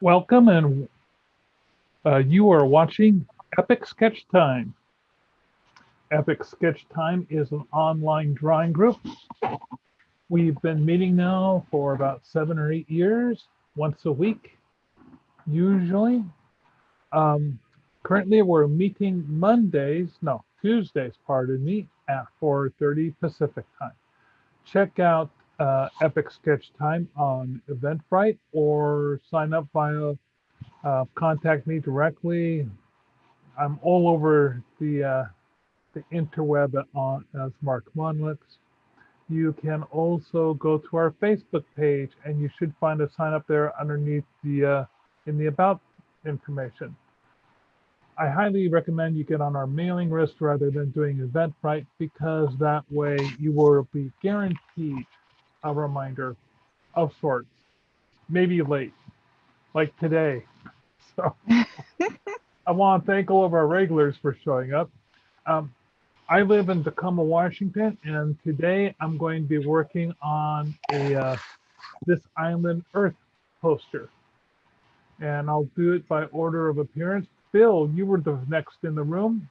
Welcome, and you are watching Epic Sketch Time. Epic Sketch Time is an online drawing group. We've been meeting now for about 7 or 8 years, once a week, usually. Currently, we're meeting Tuesdays, pardon me, at 4:30 Pacific Time. Check out Epic Sketch Time on Eventbrite or sign up via contact me directly. I'm all over the interweb as Mark Monlux. You can also go to our Facebook page, and you should find a sign up there underneath in the about information. I highly recommend you get on our mailing list rather than doing Eventbrite, because that way you will be guaranteed a reminder of sorts, maybe late, like today. So I want to thank all of our regulars for showing up. I live in Tacoma, Washington, and today I'm going to be working on a This Island Earth poster. And I'll do it by order of appearance. Bill, you were the next in the room.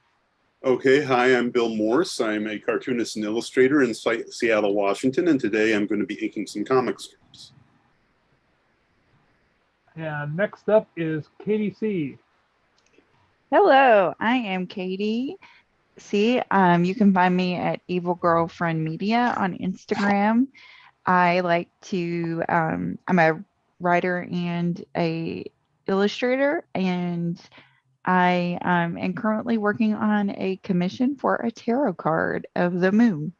Okay, hi, I'm Bill Morse. I'm a cartoonist and illustrator in Seattle, Washington, and today I'm going to be inking some comic strips. And next up is Katie C. Hello, I am Katie C. You can find me at Evil Girlfriend Media on Instagram. I like to, I'm a writer and a illustrator, and I am currently working on a commission for a tarot card of the moon.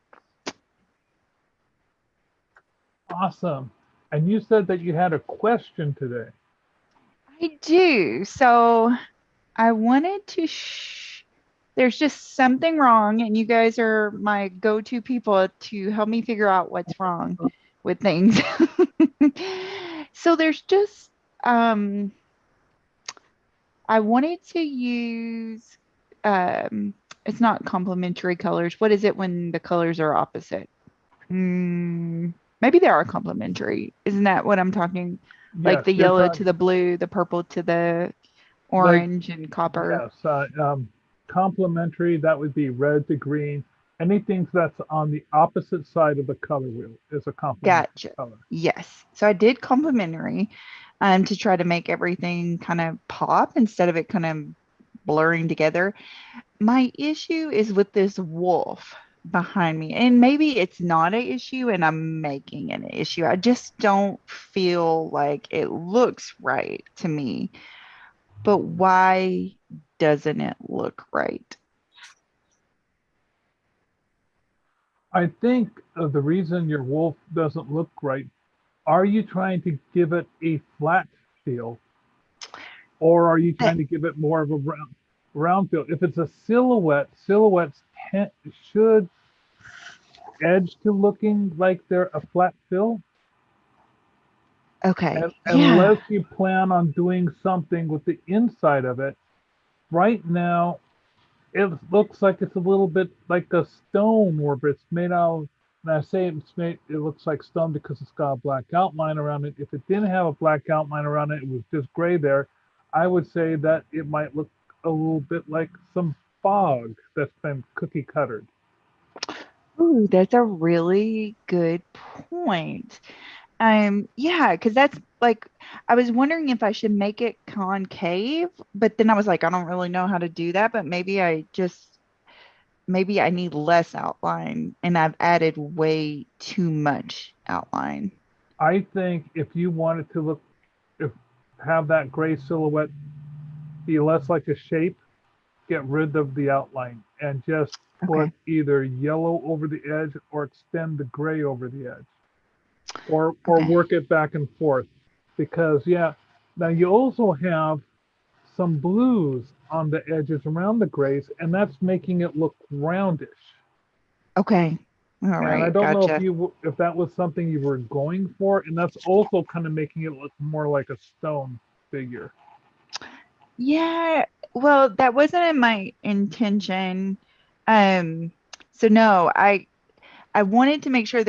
Awesome. And you said that you had a question today. I do. So I wanted to there's just something wrong, and you guys are my go-to people to help me figure out what's wrong with things. So there's just I wanted to use it's not complementary colors. What is it when the colors are opposite? Maybe they are complementary. Isn't that what I'm talking? Like the yellow to the blue, the purple to the orange, and copper. Yes, complementary, that would be red to green. Anything that's on the opposite side of the color wheel is a complementary color. Yes. So I did complementary to try to make everything kind of pop instead of it kind of blurring together. My issue is with this wolf behind me, and maybe it's not an issue and I'm making an issue. I just don't feel like it looks right to me. But why doesn't it look right? I think the reason your wolf doesn't look right, are you trying to give it a flat feel, or are you trying to give it more of a round feel? If it's a silhouette, silhouettes should edge to looking like they're a flat fill. Okay. Unless you plan on doing something with the inside of it. Right now, it looks like it's a little bit like a stone, or it's made out of, and I say it looks like stone because it's got a black outline around it. If it didn't have a black outline around it, it was just gray there, I would say that it might look a little bit like some fog that's been cookie cuttered. Ooh, that's a really good point. Yeah, because that's like, I was wondering if I should make it concave, but then I was like, I don't really know how to do that, but maybe I need less outline and I've added way too much outline. I think if you wanted to have that gray silhouette be less like a shape, get rid of the outline and just put either yellow over the edge or extend the gray over the edge. Or work it back and forth, because now you also have some blues on the edges around the grays, and that's making it look roundish. Okay. All right. And I don't know if that was something you were going for, and that's also kind of making it look more like a stone figure. Yeah, well, that wasn't in my intention. So no, I wanted to make sure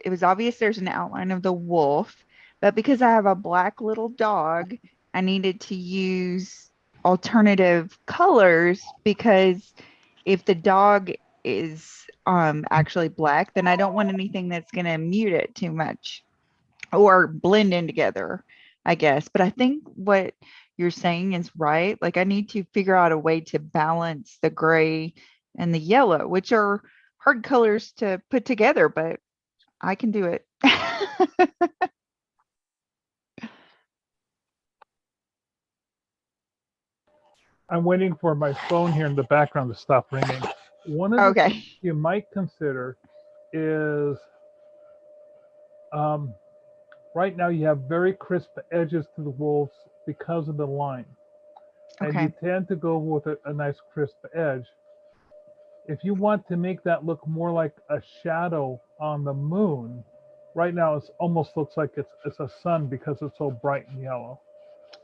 it was obvious there's an outline of the wolf, But because I have a black little dog, I needed to use alternative colors because if the dog is actually black, then I don't want anything that's going to mute it too much or blend in together, I guess. But I think what you're saying is right. Like I need to figure out a way to balance the gray and the yellow, which are hard colors to put together, but I can do it. I'm waiting for my phone here in the background to stop ringing. One of the things Okay. you might consider is right now you have very crisp edges to the wolves because of the line. And you Okay. tend to go with a nice crisp edge. If you want to make that look more like a shadow on the moon, right now it almost looks like it's a sun because it's so bright and yellow.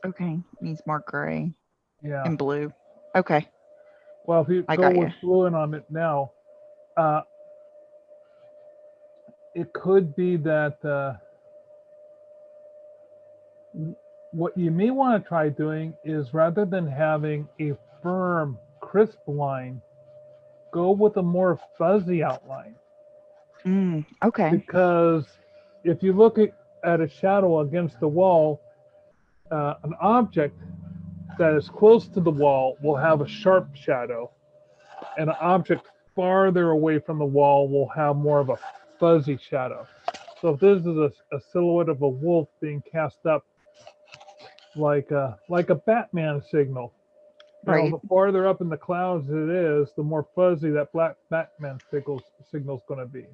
Okay. Needs more gray Yeah. and blue. Okay. Well, if you I go got you. with bluing on it now, uh, it could be that what you may want to try doing is rather than having a firm, crisp line, go with a more fuzzy outline. Okay. Because if you look at a shadow against the wall, an object that is close to the wall will have a sharp shadow, and an object farther away from the wall will have more of a fuzzy shadow. So if this is a silhouette of a wolf being cast up like a Batman signal, Right. the farther up in the clouds it is, the more fuzzy that black Batman signal's going to be.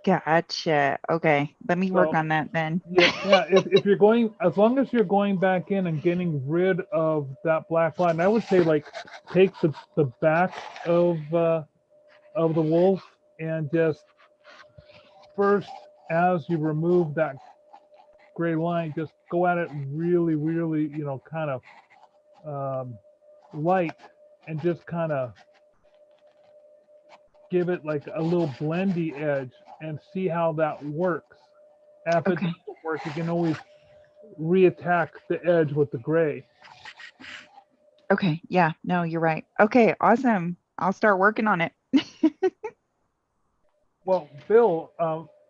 Gotcha. Okay. Let me work So on that then. yeah. If you're going, as long as you're going back in and getting rid of that black line, I would say like take the back of the wolf and just first, as you remove that gray line, just go at it really, really, kind of light, and just kind of give it like a little blendy edge and see how that works. If it Okay. doesn't work, you can always reattack the edge with the gray. Okay. Yeah. No, you're right. Okay. Awesome. I'll start working on it. Well, Bill,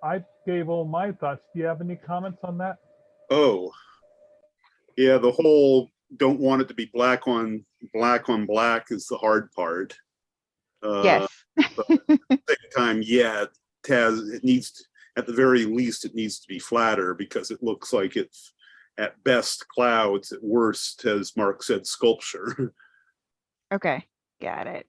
I gave all my thoughts. Do you have any comments on that? Oh, yeah, the whole don't want it to be black on black is the hard part. Yes. But at the same time, yeah, it needs to, at the very least, it needs to be flatter because it looks like it's at best clouds, at worst, as Mark said, sculpture. Okay. Got it.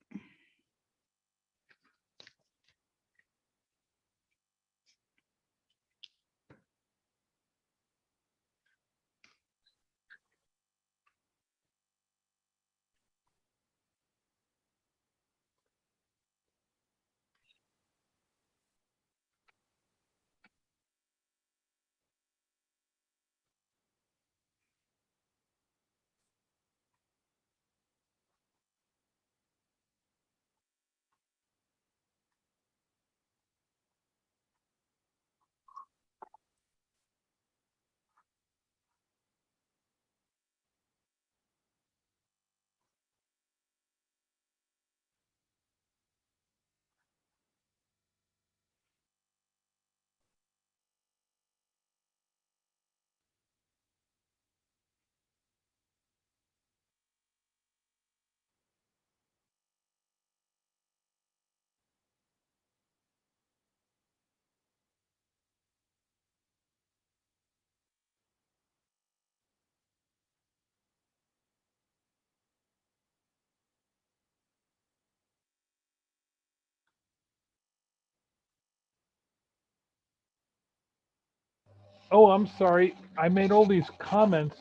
Oh, I'm sorry. I made all these comments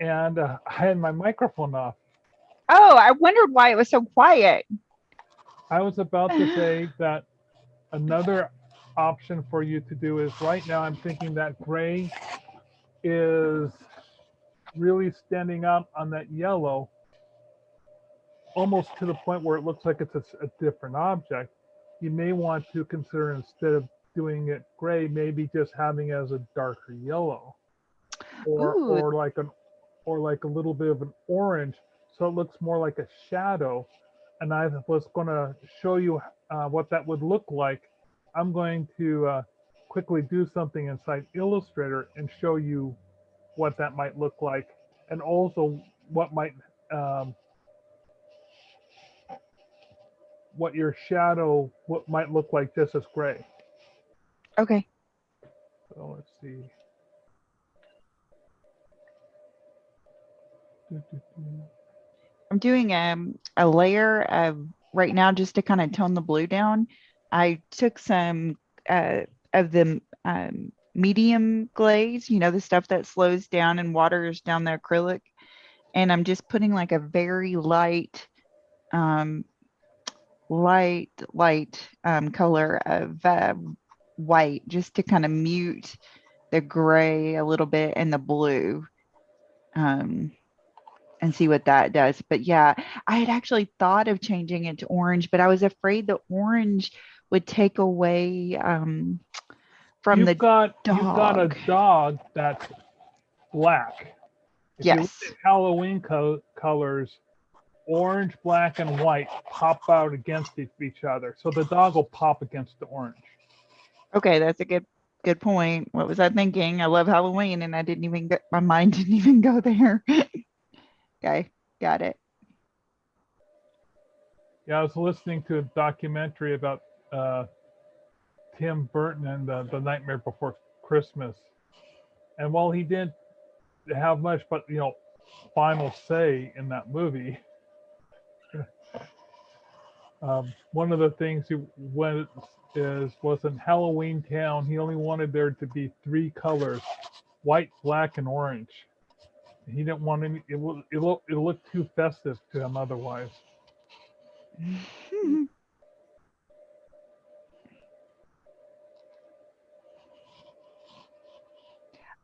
and I had my microphone off. Oh, I wondered why it was so quiet. I was about to say that another option for you to do is right now I'm thinking that gray is really standing out on that yellow, almost to the point where it looks like it's a different object. You may want to consider, instead of doing it gray, maybe just having it as a darker yellow, or Ooh, like a little bit of an orange, so it looks more like a shadow. And I was going to show you what that would look like. I'm going to quickly do something inside Illustrator and show you what that might look like, and also what might what your shadow what might look like just as gray. okay. So let's see. I'm doing a layer of right now just to kind of tone the blue down. I took some of the medium glaze, you know, the stuff that slows down and waters down the acrylic. And I'm just putting like a very light, um, color of white just to kind of mute the gray a little bit and the blue. And see what that does. But yeah, I had actually thought of changing it to orange, but I was afraid the orange would take away from the You've got a dog. dog that's black. If you look Yes. at Halloween colors, orange, black, and white pop out against each other. So the dog will pop against the orange. Okay, that's a good point. What was I thinking? I love Halloween and I didn't even get my mind didn't even go there. Okay, got it. Yeah, I was listening to a documentary about Tim Burton and the Nightmare Before Christmas, and while he didn't have much, but final say in that movie, one of the things he went was in Halloween Town. He only wanted there to be 3 colors: white, black, and orange. He didn't want any. It looked too festive to him otherwise.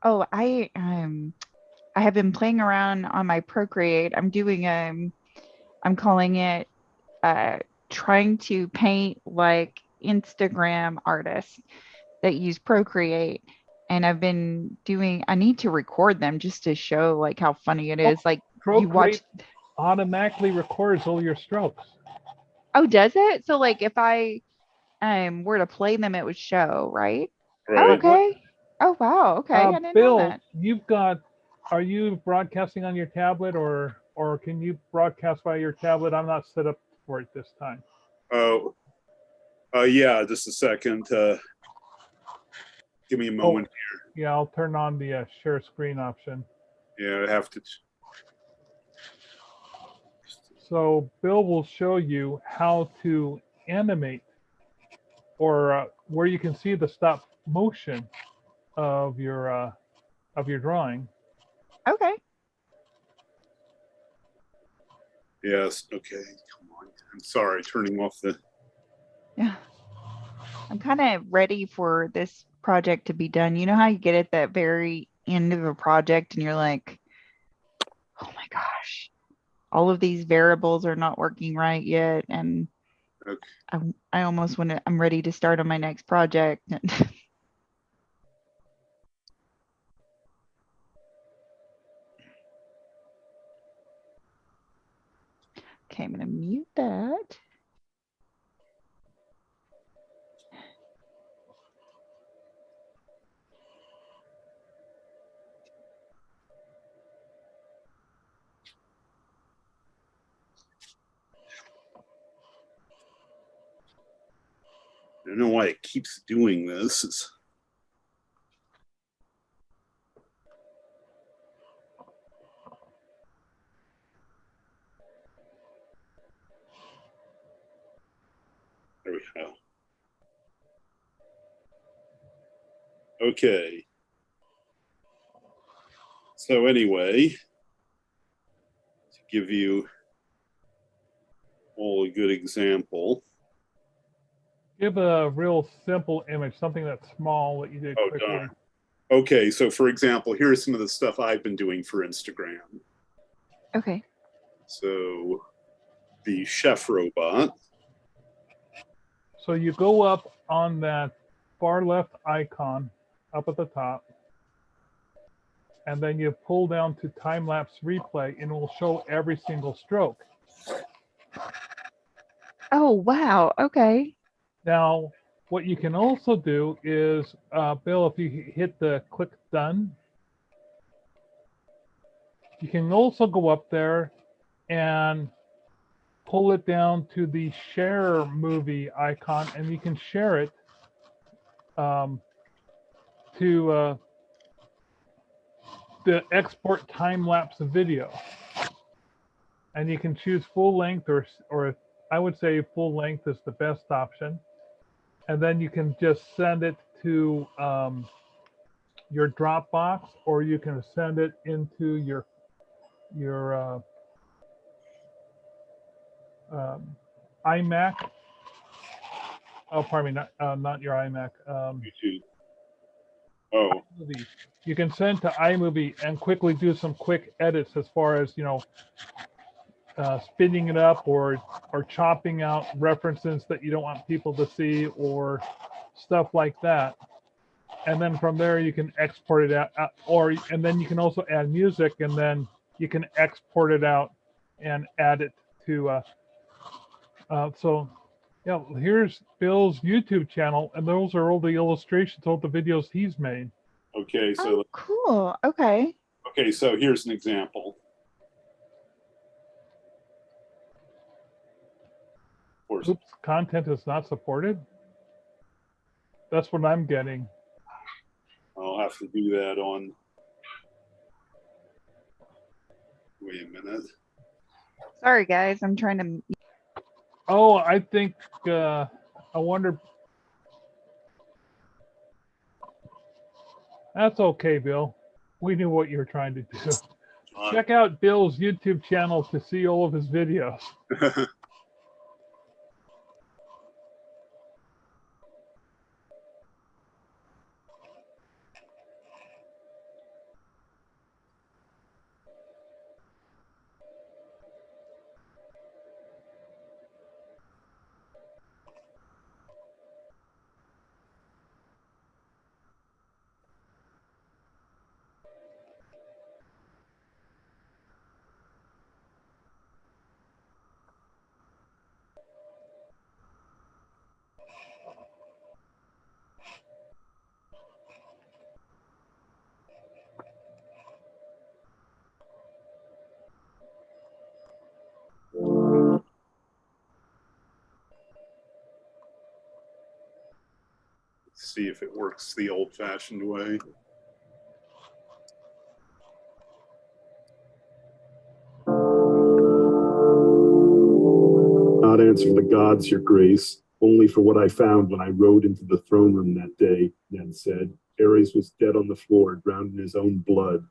Oh, I have been playing around on my Procreate. I'm doing I'm calling it trying to paint like Instagram artists that use Procreate. And I need to record them just to show like how funny it is. Like you watch. Procreate automatically records all your strokes. Oh, does it? So like if I were to play them, it would show, right? Oh, Right. okay. Oh, wow. Okay. I didn't know Bill, that. are you broadcasting on your tablet, or can you broadcast via your tablet? I'm not set up for it this time. Oh, yeah, just a second. Give me a moment here. Yeah, I'll turn on the share screen option. Yeah, I have to. So Bill will show you how to animate, or where you can see the stop motion of your drawing. Okay. Yes. Okay. Come on. I'm sorry. Turning off the. Yeah. I'm kind of ready for this project to be done. You know how you get at that very end of a project and you're like, oh my gosh, all of these variables are not working right yet. And Okay. I almost want to, I'm ready to start on my next project. Okay, I'm going to mute that. I don't know why it keeps doing this. There we go. Okay. So anyway, to give you all a good example. Give a real simple image, something that's small that you did quickly. Darn. Okay, so for example, here's some of the stuff I've been doing for Instagram. Okay. So the chef robot. So you go up on that far left icon up at the top, and then you pull down to time-lapse replay, and it will show every single stroke. Oh, wow. Okay. Now, what you can also do is, Bill, if you hit the click done, you can also go up there and pull it down to the share movie icon, and you can share it to the export time-lapse video. And you can choose full length, or I would say full length is the best option. And then you can just send it to your Dropbox, or you can send it into your iMac. Oh, pardon me, not your iMac. YouTube. Oh, You can send to iMovie and quickly do some quick edits as far as, spinning it up or chopping out references that you don't want people to see or stuff like that. And then from there you can export it out, and then you can also add music, and then you can export it out and add it to. So, yeah, here's Bill's YouTube channel, and those are all the illustrations, all the videos he's made. okay. So, cool. Okay. okay. So here's an example. Oops, content is not supported. That's what I'm getting. I'll have to do that on. Wait a minute. Sorry, guys. I'm trying to. Oh, I think, I wonder. That's okay, Bill. We knew what you were trying to do. Check out Bill's YouTube channel to see all of his videos. See if it works the old-fashioned way. Not answering the gods, your grace, only for what I found when I rode into the throne room that day, Ned said. Ares was dead on the floor, drowned in his own blood.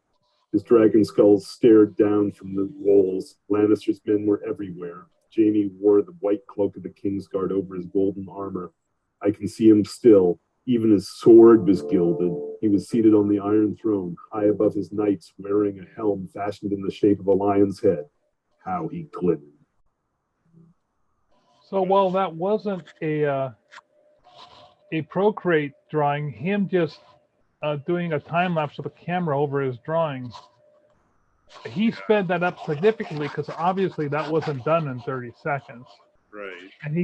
His dragon skulls stared down from the walls. Lannister's men were everywhere. Jaime wore the white cloak of the Kingsguard over his golden armor. I can see him still. Even his sword was gilded. He was seated on the Iron Throne, high above his knights, wearing a helm fashioned in the shape of a lion's head. How he glittered. So while that wasn't a Procreate drawing, him just doing a time lapse with a camera over his drawings, he sped that up significantly because obviously that wasn't done in 30 seconds. Right. And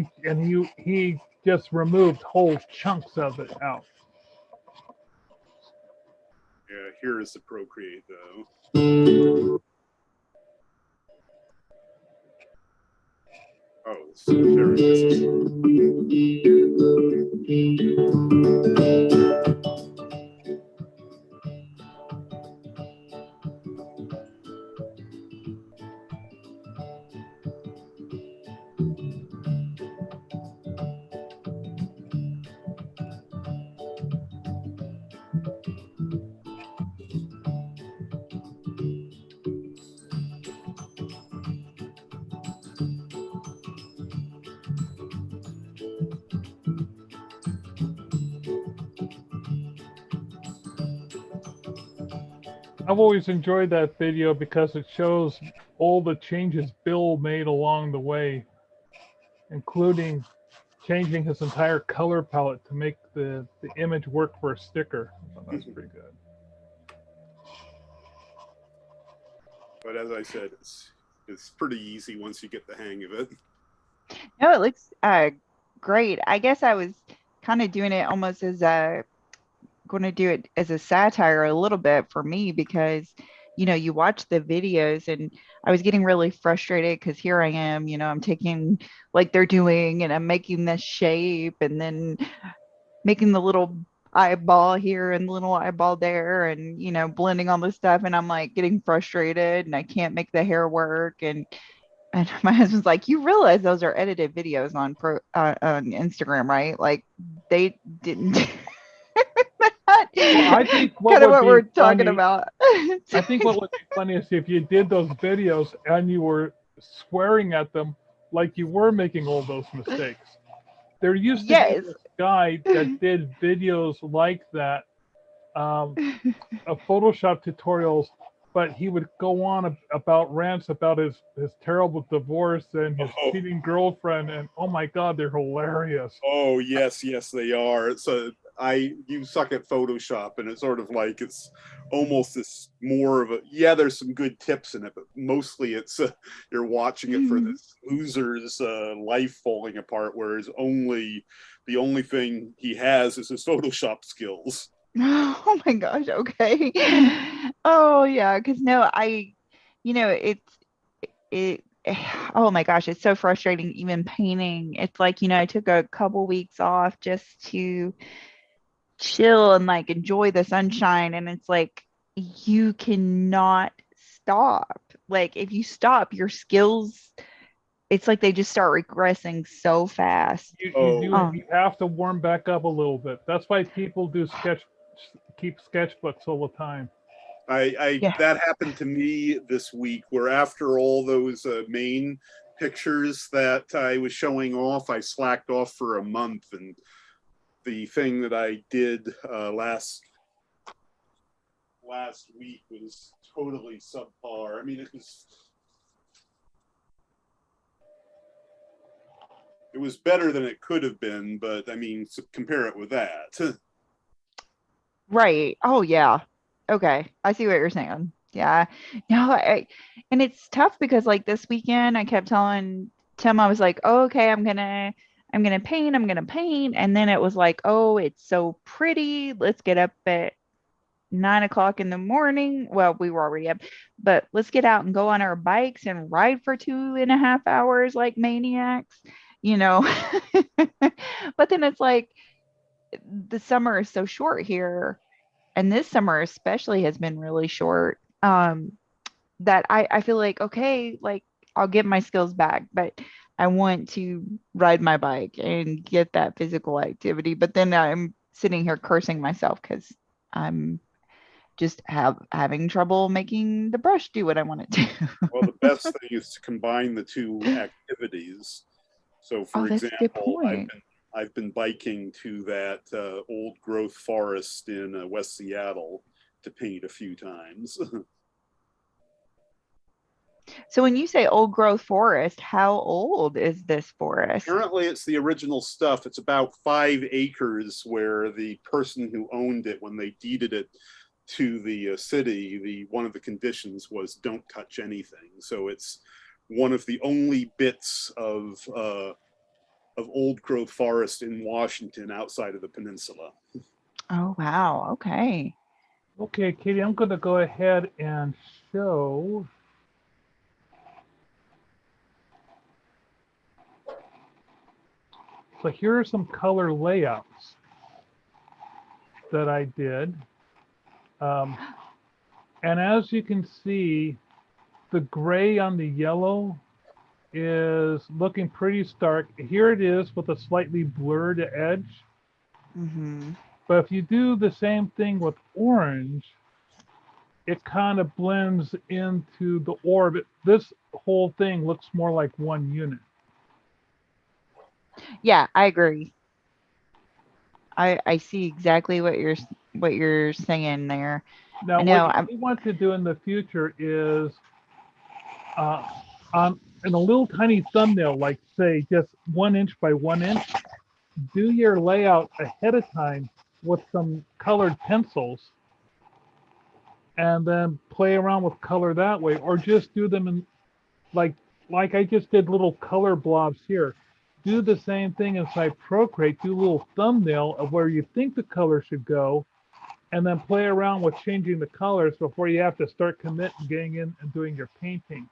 he just removed whole chunks of it out. Yeah, here is the Procreate though. Oh, so there it is. I've always enjoyed that video because it shows all the changes Bill made along the way, including changing his entire color palette to make the image work for a sticker. So that's pretty good. But as I said, it's pretty easy once you get the hang of it. No, it looks great. I guess I was kind of doing it almost as a going to do it as a satire a little bit for me because you watch the videos and I was getting really frustrated because here I am, I'm taking like they're doing and I'm making this shape and then making the little eyeball here and the little eyeball there and blending all this stuff and I'm like getting frustrated and I can't make the hair work and my husband's like, you realize those are edited videos on Instagram, right? Like they didn't. Well, I think kind of what we're talking about. I think what would be funny is if you did those videos and you were swearing at them like you were making all those mistakes. There used to be this guy that did videos like that, of Photoshop tutorials, but he would go on about rants about his terrible divorce and his cheating girlfriend, and oh my God, they're hilarious. Oh yes, they are. You suck at Photoshop, and it's sort of like it's almost this more of a there's some good tips in it, but mostly it's you're watching it for this loser's life falling apart, whereas the only thing he has is his Photoshop skills. Oh my gosh, okay. Oh yeah, because no, it oh my gosh, it's so frustrating even painting. It's like, I took a couple weeks off just to chill and like enjoy the sunshine and it's like you cannot stop. Like if you stop, your skills, it's like they just start regressing so fast. You have to warm back up a little bit. That's why people keep sketchbooks all the time. That happened to me this week, where after all those main pictures that I was showing off, I slacked off for a month, and the thing that I did last week was totally subpar. I mean, it was better than it could have been, but I mean, compare it with that. Right. Oh yeah. Okay. I see what you're saying. Yeah. No, and it's tough because like this weekend I kept telling Tim, I was like, oh, okay, I'm gonna paint. And then it was like, oh, it's so pretty. Let's get up at 9 o'clock in the morning. Well, we were already up, but let's get out and go on our bikes and ride for 2.5 hours like maniacs, But then it's like the summer is so short here. And this summer especially has been really short. That I feel like, okay, like I'll get my skills back, but I want to ride my bike and get that physical activity. But then I'm sitting here cursing myself because I'm just having trouble making the brush do what I want it to. Well, the best thing is to combine the two activities. So, for example, I've been biking to that old growth forest in West Seattle to paint a few times. So when you say old growth forest, how old is this forest? Apparently it's the original stuff. It's about 5 acres, where the person who owned it, when they deeded it to the city, one of the conditions was don't touch anything. So it's one of the only bits of old growth forest in Washington outside of the peninsula. Oh, wow. Okay. Okay, Katie, I'm going to go ahead and show. So here are some color layouts that I did. And as you can see, the gray on the yellow is looking pretty stark. Here it is with a slightly blurred edge. Mm-hmm. But if you do the same thing with orange, it kind of blends into the orb. This whole thing looks more like one unit. Yeah, I agree. I see exactly what you're saying there. Now, what we want to do in the future is in a little tiny thumbnail, like say just 1 inch by 1 inch, do your layout ahead of time with some colored pencils and then play around with color that way, or just do them in like I just did little color blobs here. Do the same thing inside Procreate. Do a little thumbnail of where you think the color should go, and then play around with changing the colors before you have to start committing, getting in and doing your painting.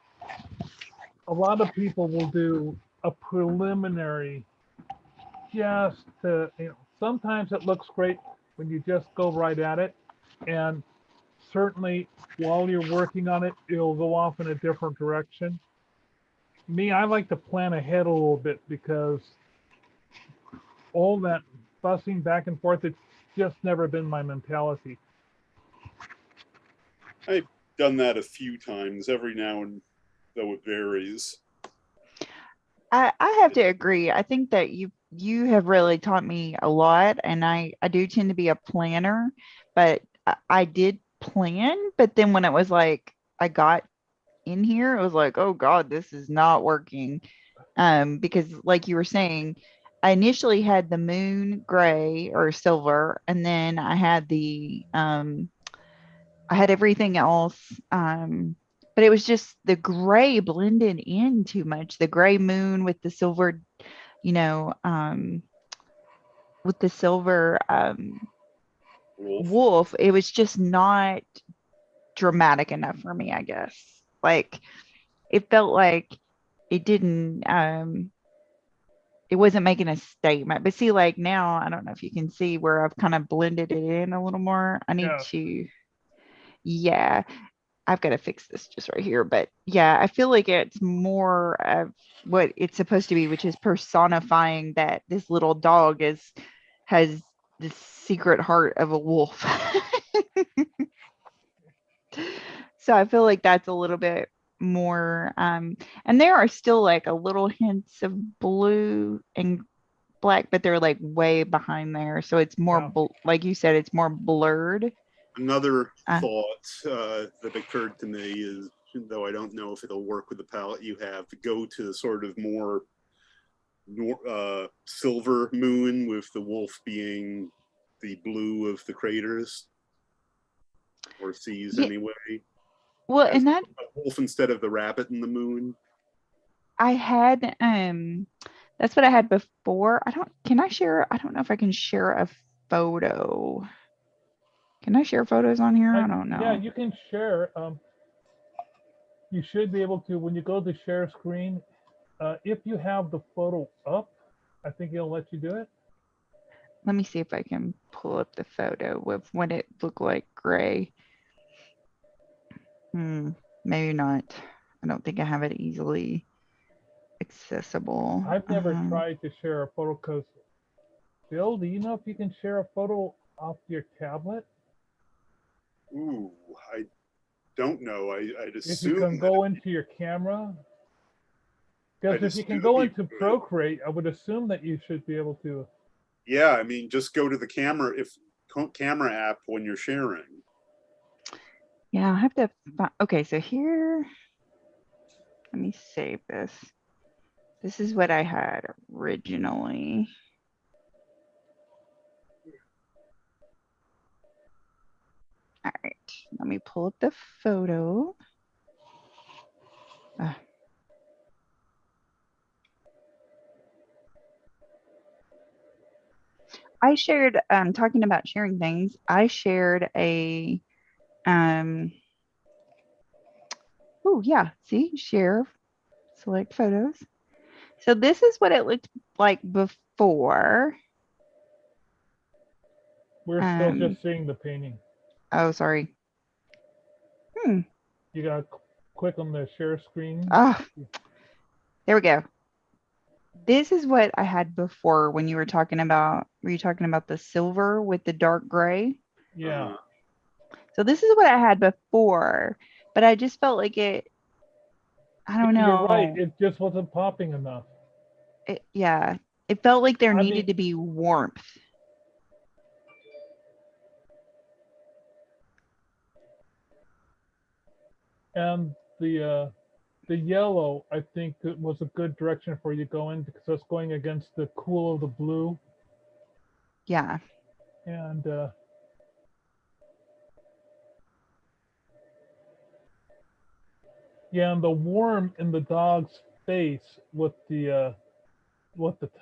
A lot of people will do a preliminary just to, sometimes it looks great when you just go right at it. And certainly while you're working on it, it'll go off in a different direction. Me, I like to plan ahead a little bit because all that fussing back and forth, it's just never been my mentality. I've done that a few times, every now and though it varies. I have to agree. I think that you have really taught me a lot, and I do tend to be a planner, but I did plan, but then when it was like I got in here, it was like, oh God, this is not working. Because like you were saying, I initially had the moon gray or silver, and then I had I had everything else. But it was just the gray blended in too much. The gray moon with the silver, you know, with the silver wolf, it was just not dramatic enough for me, I guess. Like it felt like it didn't it wasn't making a statement. But see, like now, I don't know if you can see where I've kind of blended it in a little more. I need to, yeah, I've got to fix this just right here. But yeah, I feel like it's more of what it's supposed to be, which is personifying that this little dog has the secret heart of a wolf. So I feel like that's a little bit more and there are still like a little hints of blue and black, but they're like way behind there, so it's more like you said, it's more blurred. Another thought that occurred to me is, though I don't know if it'll work with the palette you have, to go to sort of more silver moon, with the wolf being the blue of the craters or seas anyway. Well, and that wolf instead of the rabbit in the moon. I had that's what I had before. I don't know if I can share a photo. Can I share photos on here? I don't know. Yeah, you can share. You should be able to, when you go to share screen, if you have the photo up, I think it'll let you do it. Let me see if I can pull up the photo with when it looked like gray. Maybe not. I don't think I have it easily accessible. I've never tried to share a photo because, Bill, do you know if you can share a photo off your tablet? Ooh, I don't know. I'd assume if you can go into your camera. Because if you can go into Procreate, I would assume that you should be able to. Yeah, I mean, just go to the camera app when you're sharing. Yeah, I have to find, okay, so here, let me save this. This is what I had originally. All right, let me pull up the photo. I shared, talking about sharing things, I shared a, oh yeah, see, share, select photos. So this is what it looked like before. We're still just seeing the painting. Oh, sorry. You gotta click on the share screen. Oh, there we go. This is what I had before when you were talking about, were you talking about the silver with the dark gray? Yeah. So this is what I had before, but I just felt like it, I don't know. You're right. It just wasn't popping enough. Yeah. It felt like there needed to be warmth. And the yellow, I think, was a good direction for you going, because it's going against the cool of the blue. Yeah. And yeah, and the worm in the dog's face with the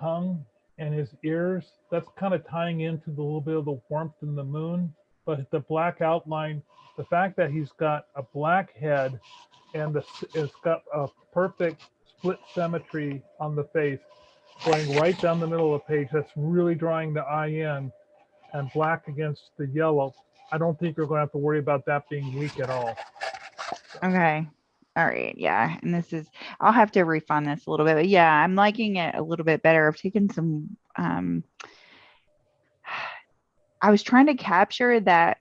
tongue and his ears, that's kind of tying into the little bit of the warmth in the moon. But the black outline, the fact that he's got a black head and it's got a perfect split symmetry on the face going right down the middle of the page, that's really drawing the eye in, and black against the yellow. I don't think you're going to have to worry about that being weak at all. Okay. All right. Yeah. And I'll have to refine this a little bit, but yeah, I'm liking it a little bit better. I've taken some, I was trying to capture that,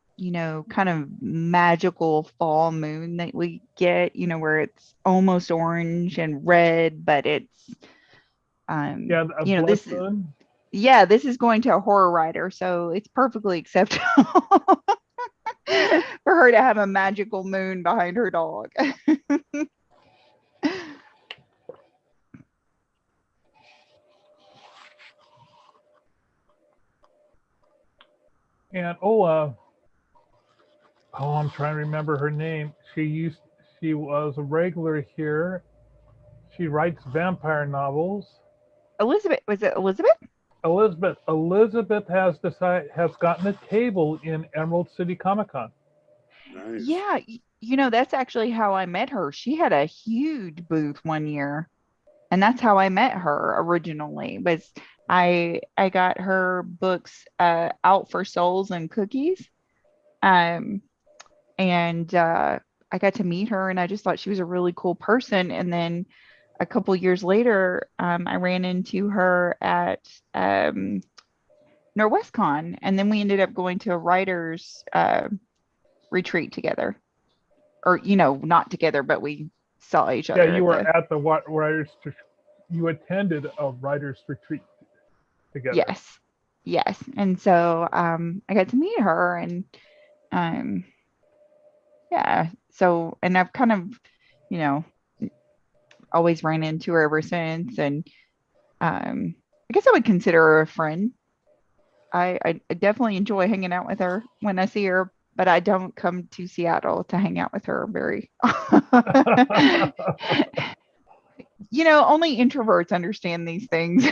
kind of magical fall moon that we get, where it's almost orange and red, but it's, Yeah, a blood this, moon. yeah, this is going to a horror writer, so it's perfectly acceptable for her to have a magical moon behind her dog. And I'm trying to remember her name. She was a regular here. She writes vampire novels. Elizabeth, was it Elizabeth? Elizabeth has gotten a table in Emerald City Comic Con. Nice. Yeah, that's actually how I met her. She had a huge booth one year, and that's how I met her originally. Was I got her books Out for Souls and Cookies. Um and I got to meet her, and I just thought she was a really cool person. And then a couple years later, I ran into her at NorwestCon, and then we ended up going to a writers retreat together, or not together, but we saw each other. Yeah, you were at the writers. You attended a writers retreat together. Yes, and so I got to meet her, and yeah. So, and I've kind of, always ran into her ever since. And I guess I would consider her a friend. I definitely enjoy hanging out with her when I see her, but I don't come to Seattle to hang out with her very. Only introverts understand these things.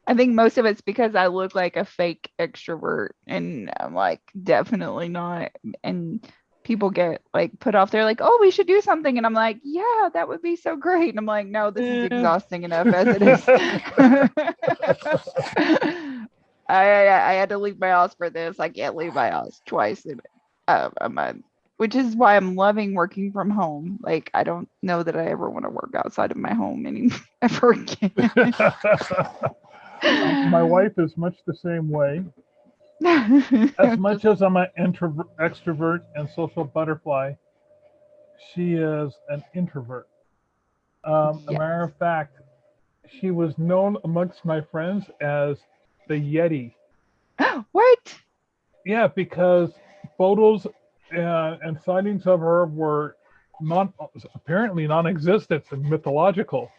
I think most of it's because I look like a fake extrovert, and I'm like, definitely not. And people get like put off. They're like, oh, we should do something. And I'm like, yeah, that would be so great. And I'm like, no, this is exhausting enough as it is. I had to leave my house for this. I can't leave my house twice in a month, which is why I'm loving working from home. Like, I don't know that I ever want to work outside of my home ever again. My wife is much the same way. As much as I'm an extrovert and social butterfly, she is an introvert. A matter of fact, she was known amongst my friends as the Yeti. What? Yeah, because photos and sightings of her were apparently non-existent and mythological.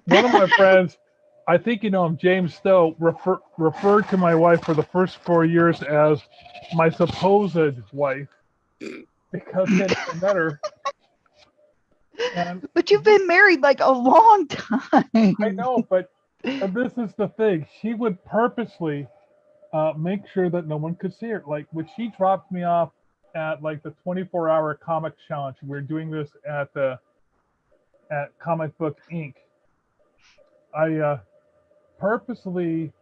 One of my friends, I think you know him, James Stowe, referred to my wife for the first 4 years as my supposed wife because he had never met her. But you've been married like a long time. I know, but this is the thing. She would purposely make sure that no one could see her. Like when she dropped me off at like the 24-hour comic challenge, we were doing this at Comic Book Inc. I purposely,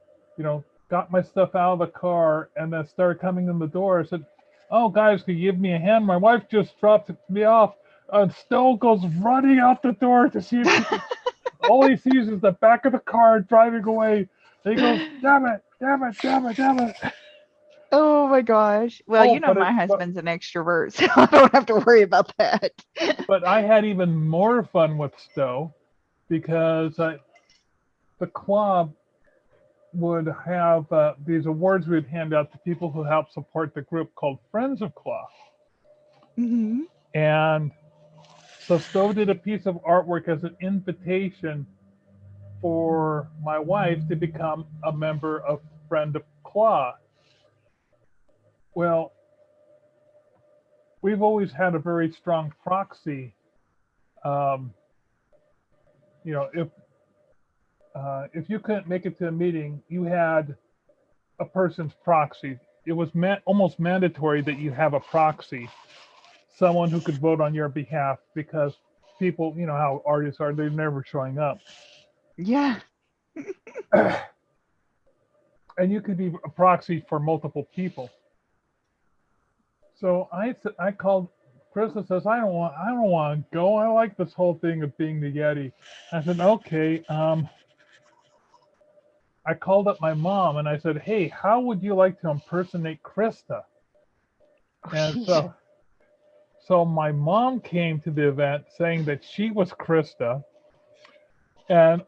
got my stuff out of the car and then started coming in the door. I said, "Oh, guys, can you give me a hand? My wife just dropped me off." And Stowe goes running out the door to see if she can. All he sees is the back of the car driving away. And he goes, "Damn it, damn it, damn it, damn it." Oh my gosh. Well, my husband's an extrovert, so I don't have to worry about that. But I had even more fun with Stowe because the club would have these awards we'd hand out to people who help support the group called Friends of Claw. Mm-hmm. And so Stowe did a piece of artwork as an invitation for my wife to become a member of Friend of Claw. Well, we've always had a very strong proxy. Um, you know, if you couldn't make it to a meeting, you had a person's proxy. It was almost mandatory that you have a proxy, someone who could vote on your behalf, because people, you know how artists are, they're never showing up. Yeah. And you could be a proxy for multiple people. So I called Chris and says, I don't want to go. I like this whole thing of being the Yeti. I said, okay. I called up my mom and I said, hey, how would you like to impersonate Krista? And so my mom came to the event saying that she was Krista. And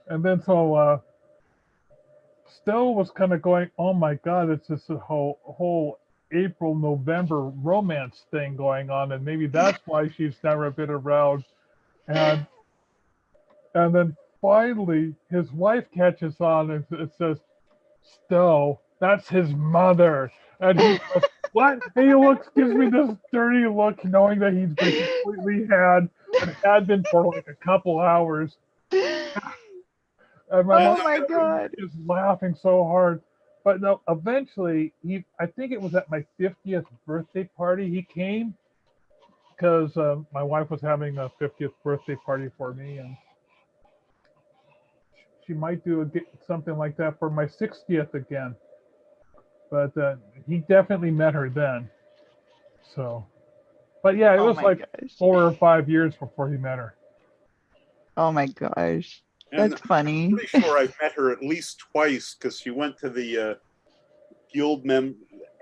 then so Stowe was kind of going, oh my God, it's this whole April, November romance thing going on. And maybe that's why she's never been around. And then finally his wife catches on and it says, Stowe, that's his mother. And he goes, what? And he gives me this dirty look, knowing that he's been completely and had been for like a couple hours. And Oh my God. is laughing so hard. But no, eventually, I think it was at my 50th birthday party, he came because my wife was having a 50th birthday party for me. And she might do something like that for my 60th again. But he definitely met her then. So, but yeah, it was like gosh. 4 or 5 years before he met her. Oh my gosh. And That's funny. I'm pretty sure I've met her at least twice because she went to the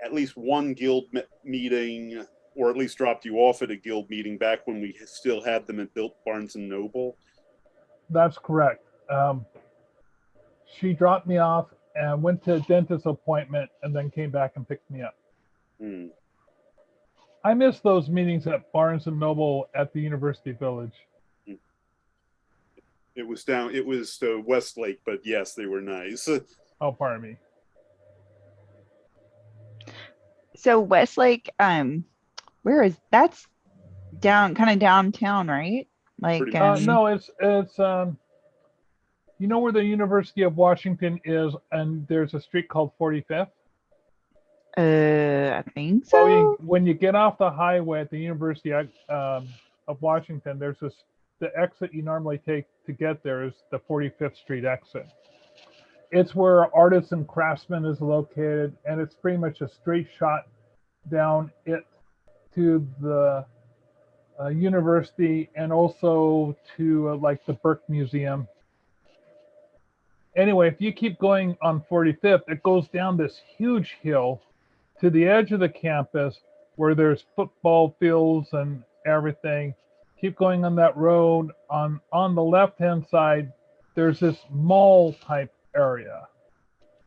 at least one guild meeting, or at least dropped you off at a guild meeting back when we still had them at Built Barnes and Noble. That's correct. She dropped me off and went to a dentist appointment and then came back and picked me up. Hmm. I miss those meetings at Barnes and Noble at the University Village. It was Westlake, but yes, they were nice. Oh, pardon me. So Westlake, where is that's kind of downtown, right? Like no, it's you know where the University of Washington is, and there's a street called 45th. I think so. Well, when you get off the highway at the University of Washington, there's the exit you normally take to get there is the 45th Street exit. It's where Artists and Craftsmen is located, and it's pretty much a straight shot down it to the university and also to like the Burke Museum. Anyway, if you keep going on 45th, it goes down this huge hill to the edge of the campus where there's football fields and everything. Keep going on that road. On the left-hand side, there's this mall type area.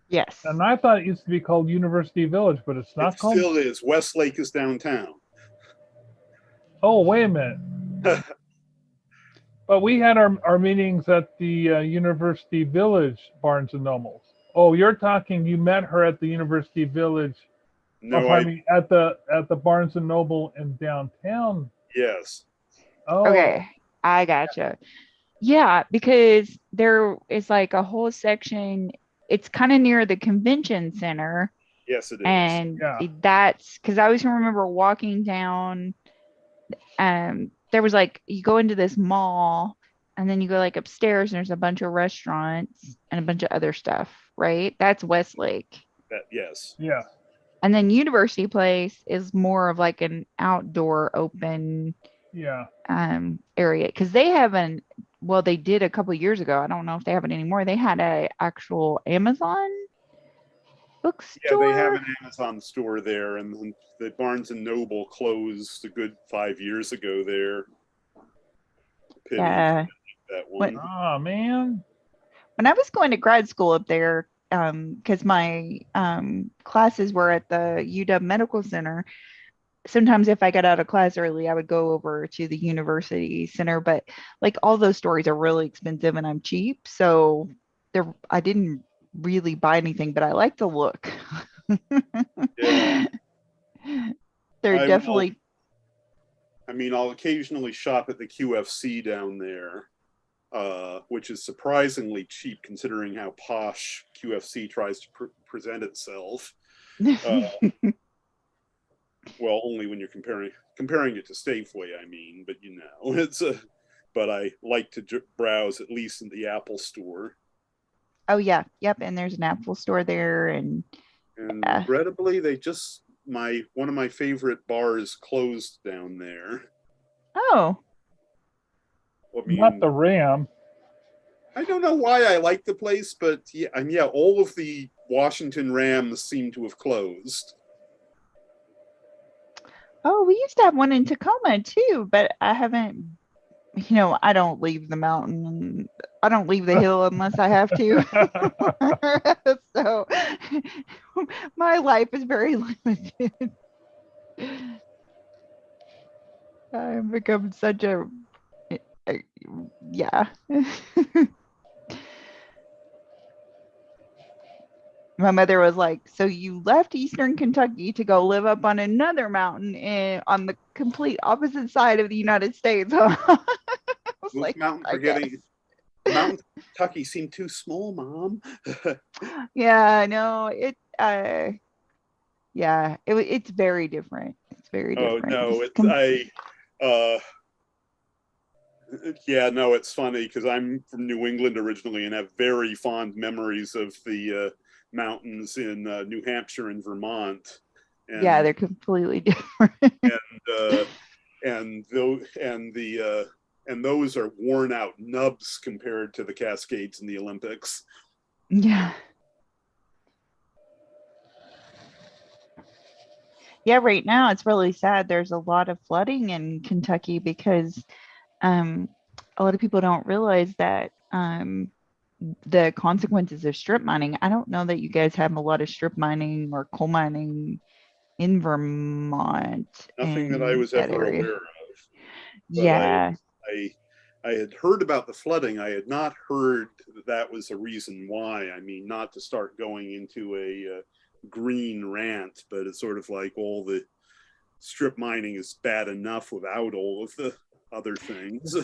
Yes. And I thought it used to be called University Village, but it's not called. It still is. Westlake is downtown. Oh, wait a minute. But we had our meetings at the University Village Barnes and Nobles. Oh, you're talking. You met her at the University Village. No, at the Barnes and Noble in downtown. Yes. Oh. Okay, I gotcha. Yeah, because there is like a whole section. It's kind of near the convention center. Yes, it is. And that's because I always remember walking down. There was like you go into this mall, and then you go like upstairs, and there's a bunch of restaurants and a bunch of other stuff. Right? That's Westlake. Yes. Yeah. And then University Place is more of like an outdoor open area because they haven't. Well, they did a couple years ago. I don't know if they have it anymore. They had a actual Amazon bookstore. Yeah, they have an Amazon store there, and the Barnes and Noble closed a good 5 years ago there. Yeah. That one. Oh man. When I was going to grad school up there, because my classes were at the UW Medical Center, sometimes if I got out of class early, I would go over to the university center, but like all those stories are really expensive and I'm cheap. So I didn't really buy anything, but I like the look. Yeah. They're I will. definitely. I mean, I'll occasionally shop at the QFC down there, which is surprisingly cheap considering how posh QFC tries to present itself. Well, only when you're comparing it to Safeway, I mean. But you know, it's a. But I like to browse at least in the Apple Store. Oh yeah, yep. And there's an Apple store there, and regrettably, they just one of my favorite bars closed down there. Oh. I mean, not the Ram. I don't know why I like the place, but yeah, all of the Washington Rams seem to have closed. Oh, we used to have one in Tacoma too, but I haven't. I don't leave the mountain. I don't leave the hill unless I have to. So my life is very limited. I've become such yeah. My mother was like, "So you left Eastern Kentucky to go live up on another mountain on the complete opposite side of the United States?" I was Those like, mountains I are getting. The mountains of Kentucky seem too small, Mom. Yeah, no, yeah, it's very different. It's very Oh different. no, yeah, no, it's funny because I'm from New England originally and have very fond memories of the mountains in New Hampshire and Vermont. Yeah, they're completely different. And those are worn out nubs compared to the Cascades in the Olympics. Yeah. Yeah, right now it's really sad. There's a lot of flooding in Kentucky because a lot of people don't realize that the consequences of strip mining. I don't know that you guys have a lot of strip mining or coal mining in Vermont. Nothing that I was that ever area. aware of. But Yeah. I had heard about the flooding. I had not heard that was a reason why. I mean, not to start going into a green rant, but it's sort of like all the strip mining is bad enough without all of the other things.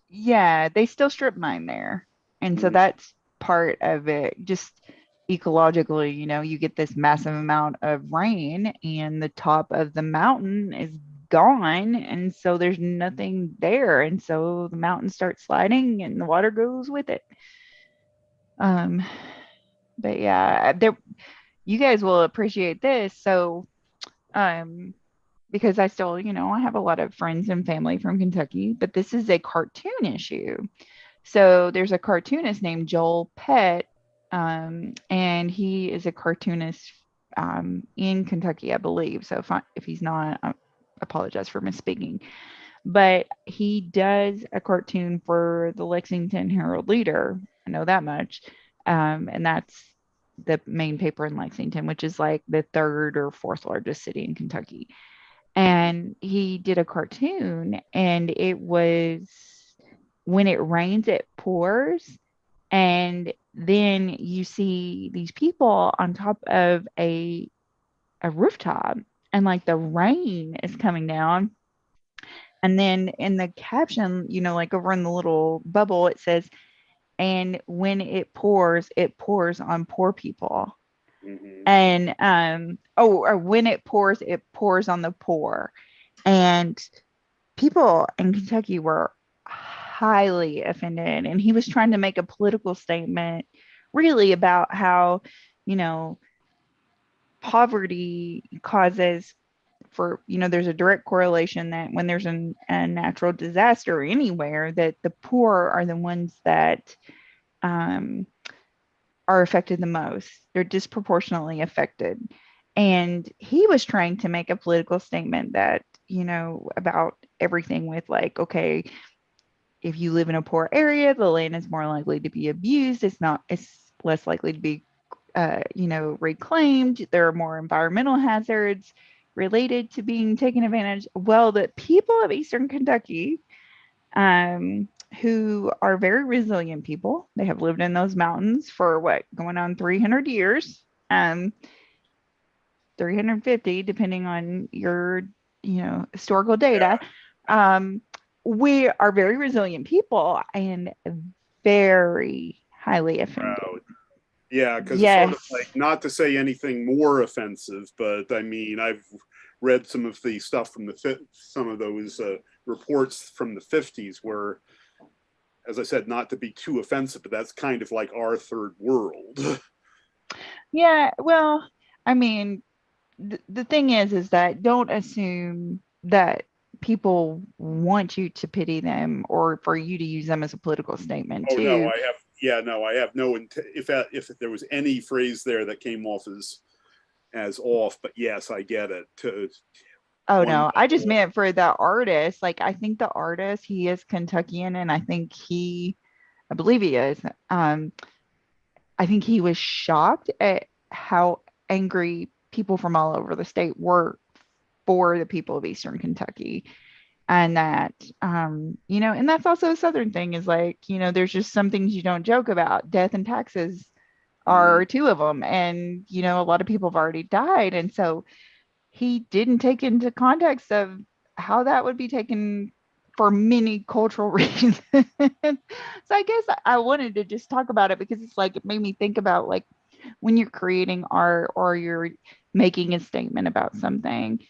Yeah, they still strip mine there. And so that's part of it. Just ecologically, you get this massive amount of rain and the top of the mountain is gone. And so there's nothing there. And so the mountain starts sliding and the water goes with it. But yeah, you guys will appreciate this. So, because I still, I have a lot of friends and family from Kentucky, but this is a cartoon issue. So there's a cartoonist named Joel Pett, and he is a cartoonist in Kentucky, I believe. So if he's not, I apologize for misspeaking. But he does a cartoon for the Lexington Herald Leader. I know that much. And that's the main paper in Lexington, which is like the third or fourth largest city in Kentucky. And he did a cartoon, and it was when it rains, it pours. And then you see these people on top of a rooftop, and like the rain is coming down. And then in the caption, like over in the little bubble, it says, "And when it pours on poor people." Mm-hmm. And or when it pours on the poor. And people in Kentucky were highly offended. And he was trying to make a political statement really about how, poverty causes there's a direct correlation that when there's a natural disaster anywhere, that the poor are the ones that are affected the most. They're disproportionately affected. And he was trying to make a political statement that, about everything with like, okay, if you live in a poor area, the land is more likely to be abused. It's less likely to be, reclaimed. There are more environmental hazards. related to being taken advantage? Well, the people of Eastern Kentucky, who are very resilient people, they have lived in those mountains for what, going on 300 years, 350, depending on your, historical data. We are very resilient people and very highly offended. Proud. Yeah, because it's Yes. sort of like, not to say anything more offensive, but I mean, I've read some of the stuff from some of those reports from the 50s where, as I said, not to be too offensive, but that's kind of like our third world. Yeah, well, I mean, the thing is that don't assume that people want you to pity them or for you to use them as a political statement Oh too. no, I have no if there was any phrase there that came off as off, but yes, I get it. Oh no, I just meant for the artist. Like, I think the artist, he is Kentuckian, and I believe he is. I think he was shocked at how angry people from all over the state were for the people of Eastern Kentucky. And that, and that's also a Southern thing, is like, there's just some things you don't joke about. Death and taxes are two of them. And, a lot of people have already died. And so he didn't take into context of how that would be taken for many cultural reasons. So I guess I wanted to just talk about it because it's like, it made me think about, like, when you're creating art or you're making a statement about something,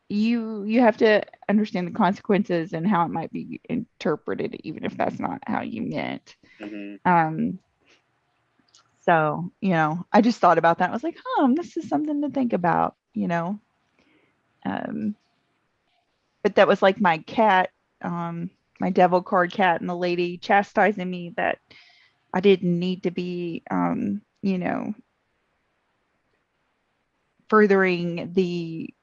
you have to understand the consequences and how it might be interpreted, even if that's not how you meant. So, I just thought about that. I was like, this is something to think about, but that was like my cat, my devil card cat, and the lady chastising me that I didn't need to be, furthering the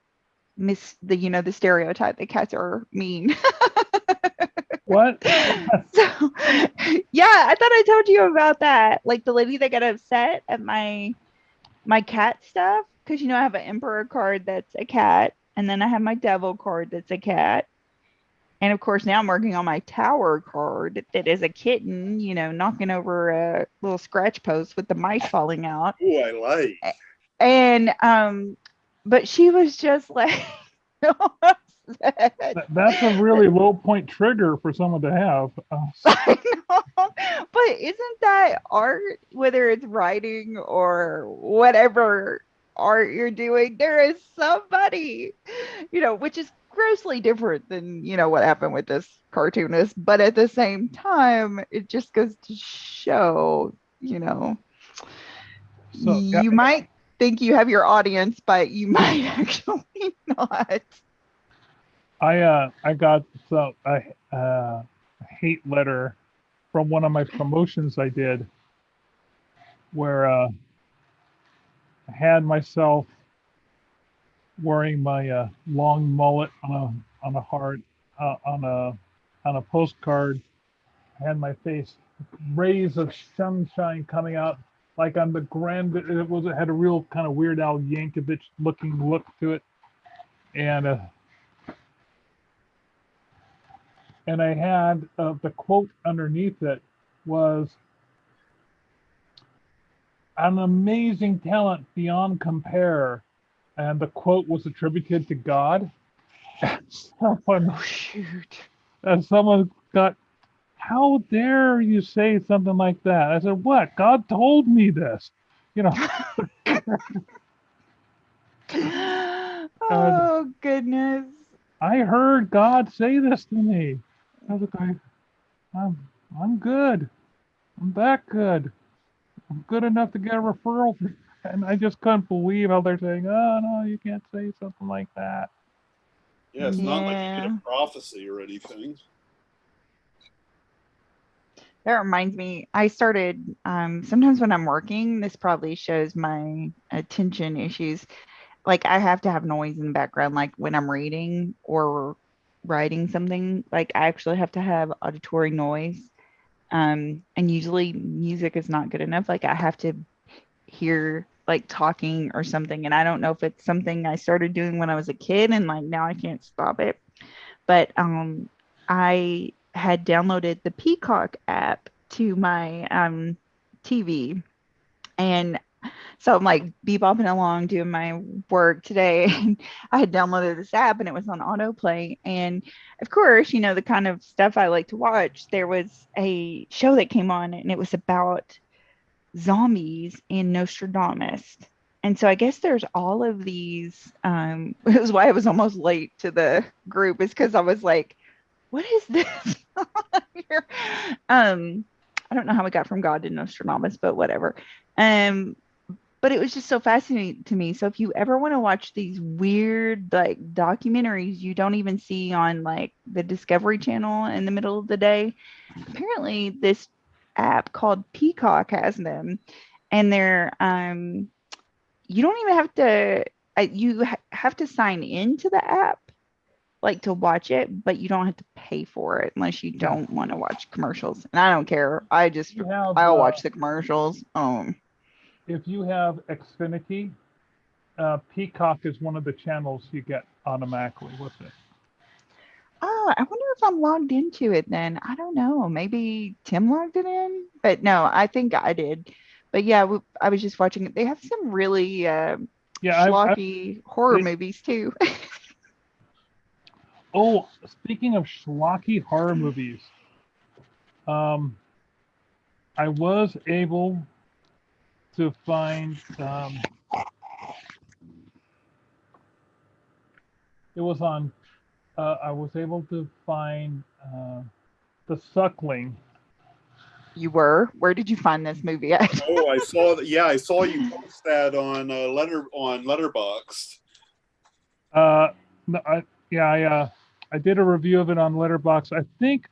stereotype that cats are mean. What? So, yeah, I thought I told you about that. Like, the lady that got upset at my cat stuff, because I have an emperor card that's a cat, and then I have my devil card that's a cat, and of course now I'm working on my tower card that is a kitten, knocking over a little scratch post with the mice falling out. Oh, I like. And but she was just like, That's a really low point trigger for someone to have. I know, but isn't that art? Whether it's writing or whatever art you're doing, there is somebody, which is grossly different than what happened with this cartoonist. But at the same time, it just goes to show, you might think you have your audience, but you might actually not. I got a hate letter from one of my promotions I did, where I had myself wearing my long mullet on a heart on a postcard. I had my face, rays of sunshine coming out like I'm the grand. It had a real kind of Weird Al Yankovic looking look to it, and I had the quote underneath it was, "An amazing talent beyond compare," and the quote was attributed to God. Someone got, "How dare you say something like that?" I said, "What? God told me this." Oh, goodness. I heard God say this to me. I was like, I'm good. I'm that good. I'm good enough to get a referral. And I just couldn't believe how they're saying, "Oh, no, you can't say something like that." Yeah, it's not like you get a prophecy or anything. That reminds me, I started, sometimes when I'm working, this probably shows my attention issues. Like, I have to have noise in the background, like when I'm reading or writing something, like I actually have to have auditory noise. And usually music is not good enough. Like, I have to hear like talking or something. And I don't know if it's something I started doing when I was a kid and like now I can't stop it. But I had downloaded the Peacock app to my TV. And so I'm like bebopping along doing my work today. And I had downloaded this app and it was on autoplay. And of course, you know, the kind of stuff I like to watch, there was a show that came on and it was about zombies in Nostradamus. And so I guess there's all of these. It was why I was almost late to the group, is because I was like, what is this here? I don't know how we got from God to Nostradamus, but whatever. Um, but it was just so fascinating to me. So if you ever want to watch these weird like documentaries you don't even see on like the Discovery Channel in the middle of the day, apparently this app called Peacock has them, and they're you don't even have to have to sign into the app like to watch it, but you don't have to pay for it unless you don't want to watch commercials. And I don't care. I'll watch the commercials. If you have Xfinity, Peacock is one of the channels you get automatically with it. Oh, I wonder if I'm logged into it then. I don't know. Maybe Tim logged it in, but no, I think I did. But yeah, I was just watching it. They have some really schlocky horror movies too. Oh, speaking of schlocky horror movies, I was able to find it was on I was able to find The Suckling. You were? Where did you find this movie at? Oh, I saw that. Yeah, I saw you post that on Letterboxd. No, I did a review of it on Letterboxd. I think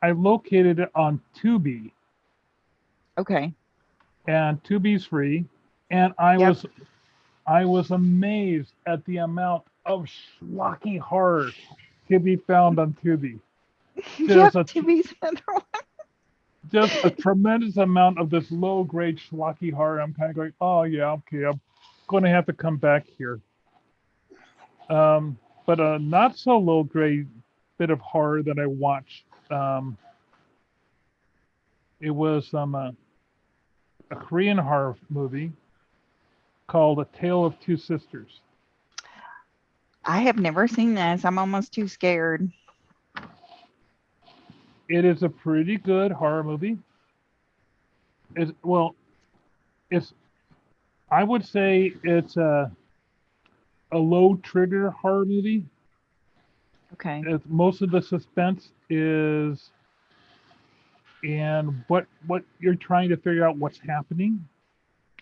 I located it on Tubi. Okay. And Tubi's free. And I was amazed at the amount of schlocky horror to be found on Tubi. Tubi's another one. Just a tremendous amount of this low-grade schlocky horror. I'm kind of going, oh yeah, okay, I'm going to have to come back here. But a not so low-grade bit of horror that I watched. It was a Korean horror movie called A Tale of Two Sisters. I have never seen this. I'm almost too scared. It is a pretty good horror movie. I would say it's a low trigger horror movie. Okay. Most of the suspense is in what you're trying to figure out what's happening.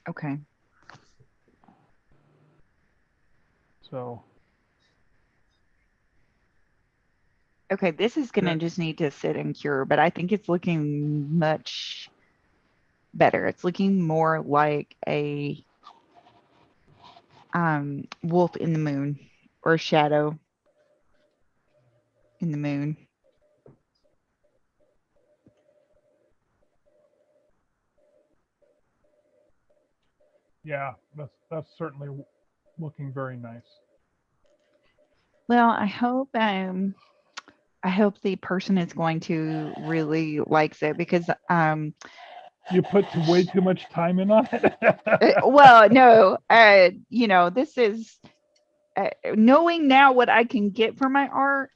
Okay. So. Okay, this is going to just need to sit and cure, but I think it's looking much better. It's looking more like a wolf in the moon or shadow in the moon. Yeah, that's certainly looking very nice. Well, I hope the person is going to really likes it, because you put way too much time in on it. Well, no, you know, this is knowing now what I can get for my art,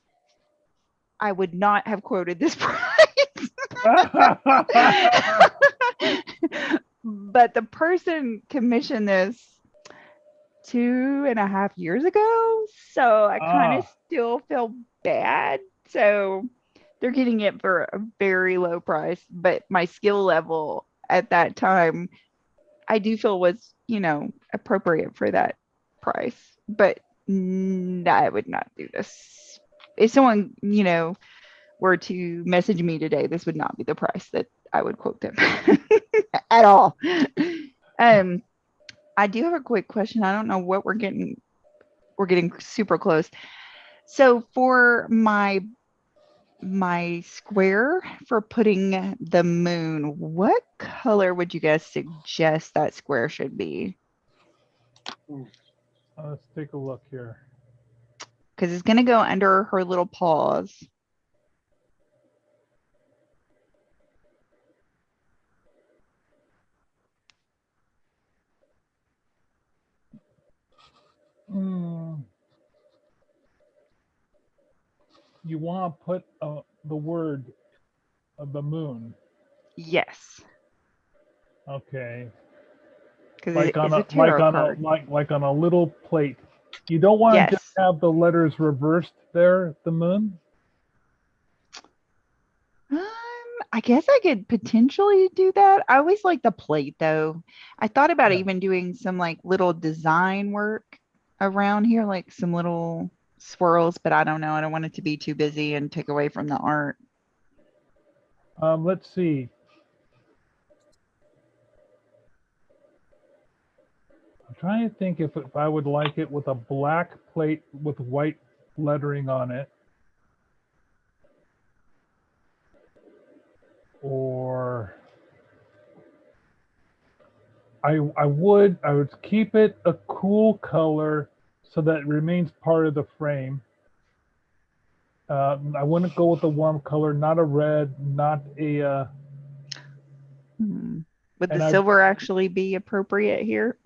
I would not have quoted this price. But the person commissioned this 2.5 years ago, so I kind of still feel bad. So they're getting it for a very low price, but my skill level at that time, I do feel was, you know, appropriate for that price. But I would not do this. If someone, you know, were to message me today, this would not be the price that I would quote them at all. I do have a quick question. I don't know what we're getting super close. So for my square for putting the moon, what color would you guys suggest that square should be? Let's take a look here. Because it's going to go under her little paws. You want to put the word of the moon. Yes. Okay. Because Like it on is a a tarot card. like on a little plate. You don't want to Yes. just have the letters reversed there, the moon. I guess I could potentially do that. I always like the plate though. I thought about Yeah. even doing some like little design work around here, like some little swirls, but I don't know. I don't want it to be too busy and take away from the art. Let's see. I'm trying to think if I would like it with a black plate with white lettering on it. Or I would keep it a cool color so that it remains part of the frame. I wouldn't go with a warm color, not a red, not a. Would and the I- silver actually be appropriate here?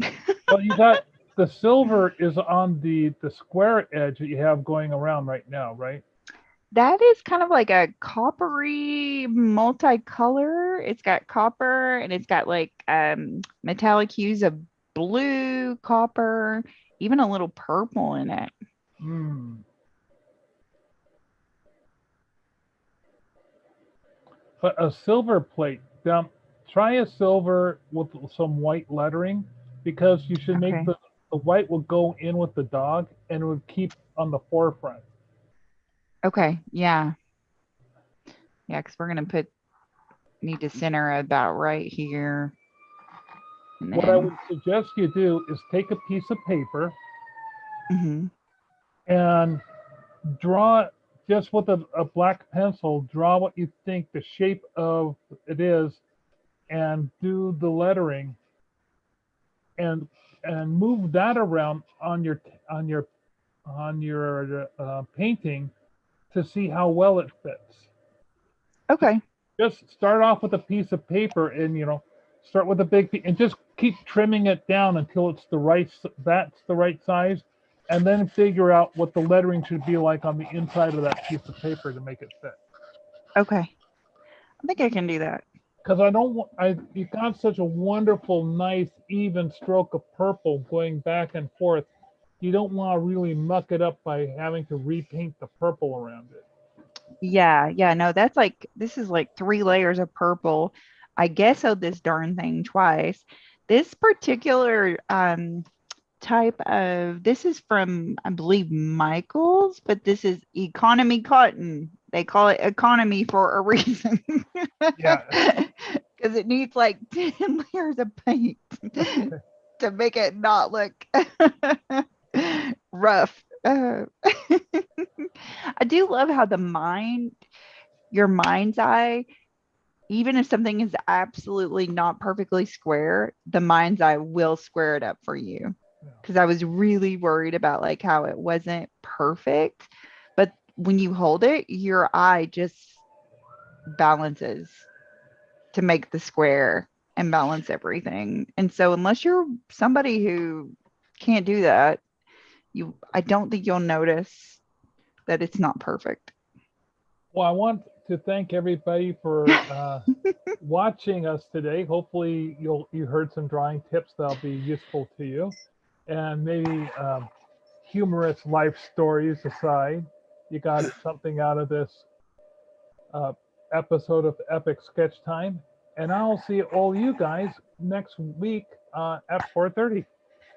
Well, you got the silver is on the square edge that you have going around right now, right? That is kind of like a coppery multicolor. It's got copper and it's got like metallic hues of blue, copper, even a little purple in it. But a silver plate. Try a silver with some white lettering because you should make Okay. the white will go in with the dog and it would keep on the forefront. Okay, yeah. Yeah, because we're gonna need to center about right here. And What I then would suggest you do is take a piece of paper mhm. and draw just with a black pencil, draw what you think the shape of it is and do the lettering and move that around on your painting to see how well it fits. Okay. Just start off with a piece of paper and start with a big piece and just keep trimming it down until it's the right size, and then figure out what the lettering should be like on the inside of that piece of paper to make it fit. Okay. I think I can do that. Because you got such a wonderful, nice, even stroke of purple going back and forth. You don't want to really muck it up by having to repaint the purple around it. Yeah, no, this is like 3 layers of purple. I guessoed this darn thing twice. This particular this is from, I believe, Michael's, but this is economy cotton. They call it economy for a reason. Yeah. Because it needs like 10 layers of paint to make it not look rough. I do love how your mind's eye, even if something is absolutely not perfectly square, the mind's eye will square it up for you. Because I was really worried about like how it wasn't perfect, but when you hold it, your eye just balances to make the square and balance everything. And so unless you're somebody who can't do that, I don't think you'll notice that it's not perfect. Well, I want to thank everybody for watching us today. Hopefully you heard some drawing tips that'll be useful to you, and maybe humorous life stories aside, you got something out of this episode of Epic Sketch Time. And I'll see all you guys next week at 4:30.